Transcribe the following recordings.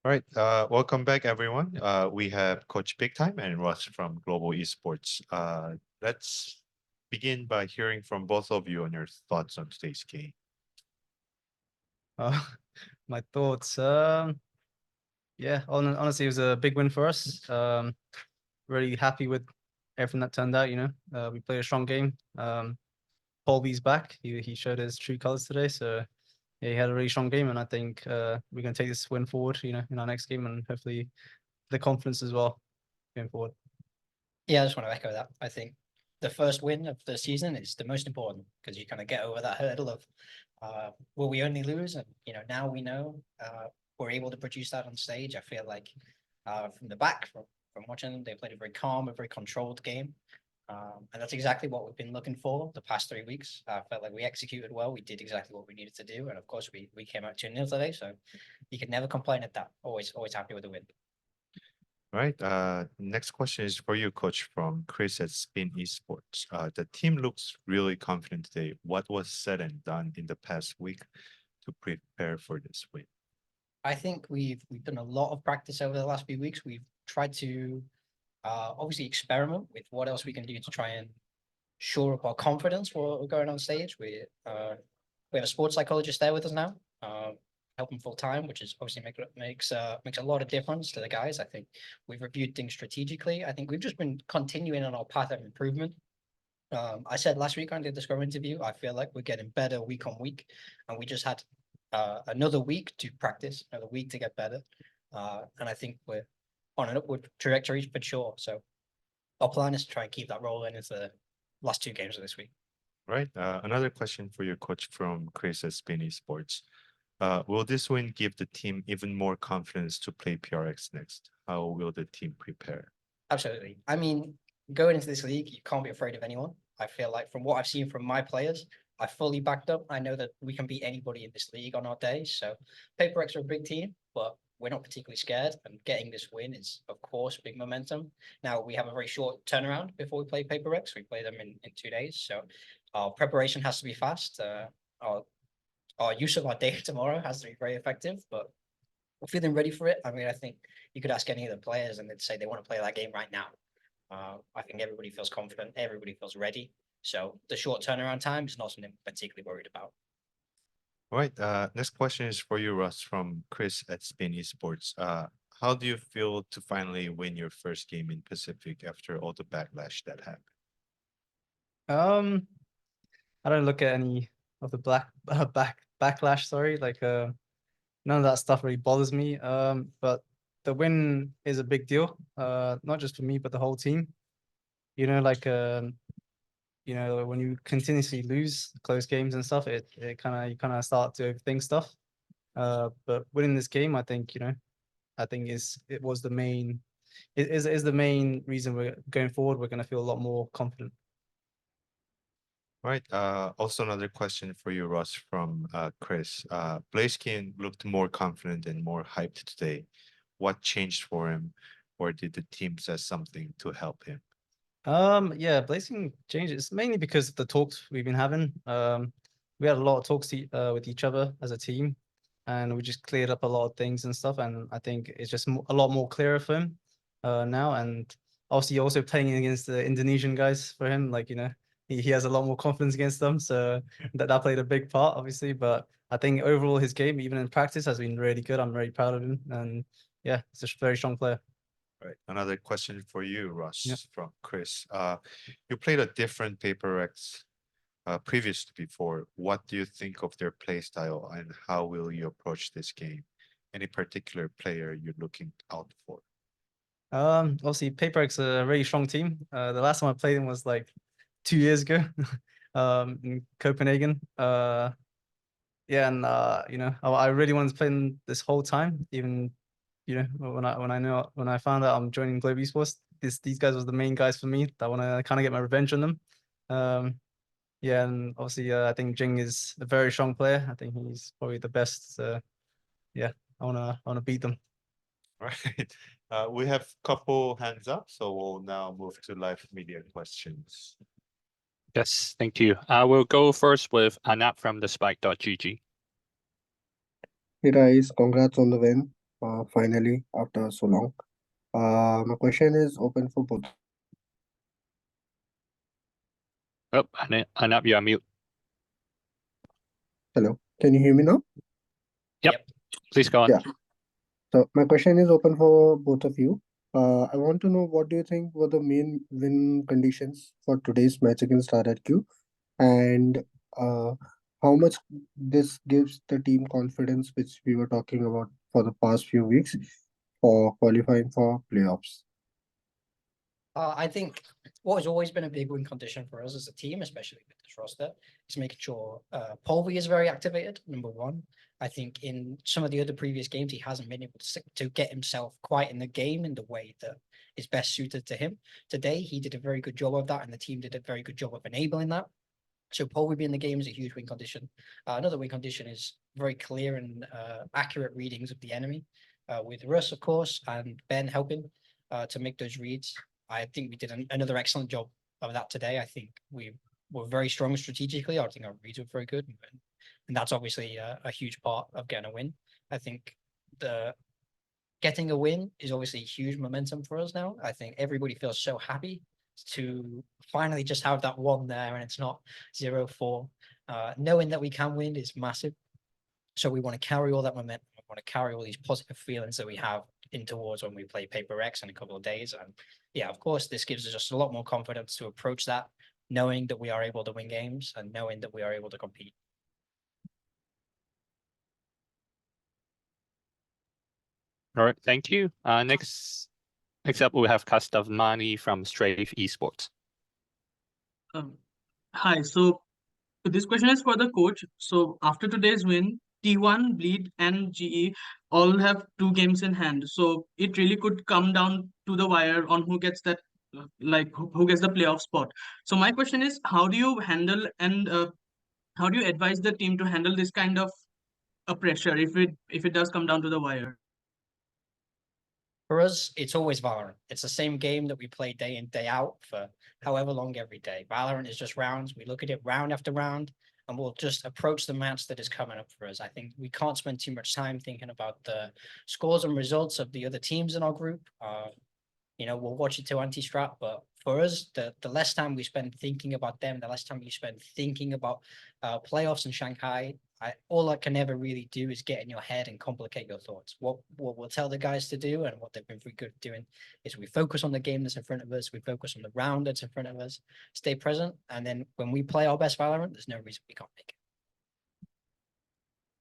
All right, welcome back, everyone. We have Coach Big Time and Russ from Global Esports. Let's begin by hearing from both of you on your thoughts on today's game. Uh, my thoughts. Yeah, honestly, it was a big win for us. Really happy with everything that turned out. We played a strong game. Colby's back. He showed his true colors today. So yeah, he had a really strong game, and I think we're gonna take this win forward. In our next game, and hopefully the confidence as well going forward. Yeah, I just want to echo that. I think the first win of the season is the most important because you kind of get over that hurdle of will we only lose? And now we know we're able to produce that on stage. I feel like from the back, from watching them, they played a very calm, a very controlled game. And that's exactly what we've been looking for the past 3 weeks. I felt like we executed well. We did exactly what we needed to do. And of course, we came out 2-0 today. So you can never complain at that. Always happy with the win. All right, next question is for you, Coach, from Chris at Spin Esports. The team looks really confident today. What was said and done in the past week to prepare for this win? I think we've done a lot of practice over the last few weeks. We've tried to obviously experiment with what else we can do to try and shore up our confidence while we're going on stage. We have a sports psychologist there with us now, helping full time, which is obviously makes a lot of difference to the guys. I think we've reviewed things strategically. I think we've just been continuing on our path of improvement. I said last week on the Scrum interview, I feel like we're getting better week on week, and we just had another week to practice, another week to get better. And I think we're on an upward trajectory for sure. So our plan is to try and keep that rolling into the last 2 games of this week. Right. Another question for you, Coach, from Chris at Spin Esports. Will this win give the team even more confidence to play PRX next? How will the team prepare? Absolutely. I mean, going into this league, you can't be afraid of anyone. I feel like from what I've seen from my players, I fully backed up. I know that we can beat anybody in this league on our day. So PaperX are a big team, but we're not particularly scared. And getting this win is, of course, big momentum. Now we have a very short turnaround before we play PaperX. We play them in 2 days. So our preparation has to be fast. Our use of our day tomorrow has to be very effective, but we're feeling ready for it. I mean, I think you could ask any of the players and they'd say they want to play that game right now. I think everybody feels confident, everybody feels ready. So the short turnaround time is not something I'm particularly worried about. All right. Next question is for you, Russ, from Chris at Spin Esports. How do you feel to finally win your first game in Pacific after all the backlash that happened? I don't look at any of the backlash. Sorry, like none of that stuff really bothers me. But the win is a big deal. Not just for me, but the whole team. When you continuously lose close games and stuff, you kind of start to overthink stuff. But winning this game, I think it was the main is the main reason we're going forward. We're going to feel a lot more confident. Right. Also, another question for you, Russ, from Chris. Blaziken looked more confident and more hyped today. What changed for him, or did the team say something to help him? Yeah, Blaziken changes mainly because of the talks we've been having. We had a lot of talks with each other as a team, and we just cleared up a lot of things and stuff. And I think it's just a lot more clearer for him now. And obviously, also playing against the Indonesian guys for him, he has a lot more confidence against them. So that played a big part, obviously. But I think overall, his game, even in practice, has been really good. I'm very proud of him, and yeah, he's a very strong player. Right. Another question for you, Russ, Yeah. from Chris. You played a different PaperX previously before. What do you think of their play style, and how will you approach this game? Any particular player you're looking out for? Obviously, PaperX a really strong team. The last time I played them was like 2 years ago, in Copenhagen. Yeah, and I really wanted to play them this whole time. Even when I found out I'm joining Global Esports, these guys was the main guys for me. I want to kind of get my revenge on them. Yeah, and obviously I think Jing is a very strong player. I think he's probably the best. So yeah, I wanna beat them. Right. We have a couple hands up, so we'll now move to live media questions. Yes, thank you. I will go first with Anat from the Spike.gg. Hey guys, congrats on the win. finally after so long. My question is open for both. Oh, Anap, you are mute. Hello, can you hear me now? Please go on. Yeah. So my question is open for both of you. I want to know what do you think were the main win conditions for today's match against RRQ, and how much this gives the team confidence, which we were talking about for the past few weeks, for qualifying for playoffs. I think what has always been a big win condition for us as a team, especially with this roster, is making sure Polvi is very activated, number one. I think in some of the other previous games, he hasn't been able to get himself quite in the game in the way that is best suited to him. Today, he did a very good job of that, and the team did a very good job of enabling that. So Polvi being in the game is a huge win condition. Another win condition is very clear and accurate readings of the enemy, with Russ, of course, and Ben helping to make those reads. I think we did another excellent job of that today. I think we were very strong strategically. I think our reads were very good. And that's obviously a huge part of getting a win. I think getting a win is obviously huge momentum for us now. I think everybody feels so happy to finally just have that one there and it's not 0-4. Knowing that we can win is massive. So we want to carry all that momentum. We want to carry all these positive feelings that we have in towards when we play Paper Rex in a couple of days. And yeah, of course, this gives us just a lot more confidence to approach that, knowing that we are able to win games and knowing that we are able to compete. All right, thank you. Next up, we have Kastavmani from Strafe Esports. Hi, so this question is for the coach. So after today's win, T1, Bleed, and GE all have 2 games in hand. So it really could come down to the wire on who gets that, who gets the playoff spot. So my question is, how do you handle and how do you advise the team to handle this kind of a pressure if it does come down to the wire? For us, it's always Valorant. It's the same game that we play day in, day out for however long every day. Valorant is just rounds. We look at it round after round, and we'll just approach the match that is coming up for us. I think we can't spend too much time thinking about the scores and results of the other teams in our group. We'll watch it to anti-strat, but for us, the less time we spend thinking about them, the less time you spend thinking about playoffs in Shanghai, all I can ever really do is get in your head and complicate your thoughts. What we'll tell the guys to do and what they've been very good at doing is we focus on the game that's in front of us, we focus on the round that's in front of us, stay present, and then when we play our best Valorant, there's no reason we can't make it.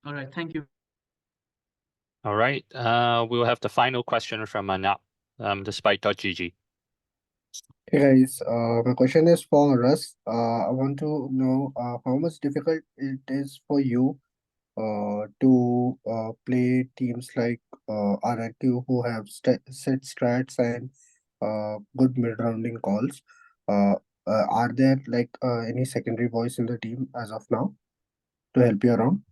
All right, thank you. All right, we'll have the final question from Anap, despite.gg. Hey guys, my question is for us. I want to know how much difficult it is for you to play teams like RRQ who have set strats and good mid-rounding calls. Are there any secondary voice in the team as of now to help you around?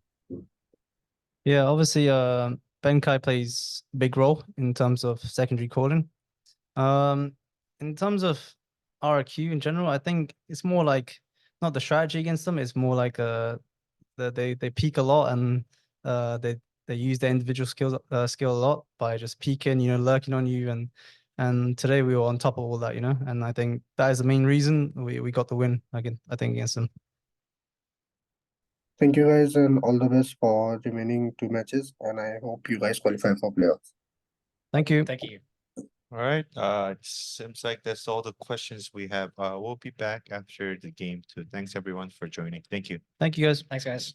Yeah, obviously, Benkai plays a big role in terms of secondary calling. In terms of RRQ in general, I think it's more like not the strategy against them. It's more like they peek a lot and they use their individual skill a lot by just peeking, lurking on you, and today we were on top of all that, and I think that is the main reason we got the win again. I think against them. Thank you guys and all the best for remaining 2 matches, and I hope you guys qualify for playoffs. Thank you. Thank you. All right. It seems like that's all the questions we have. We'll be back after the game too. Thanks everyone for joining. Thank you. Thank you, guys. Thanks, guys.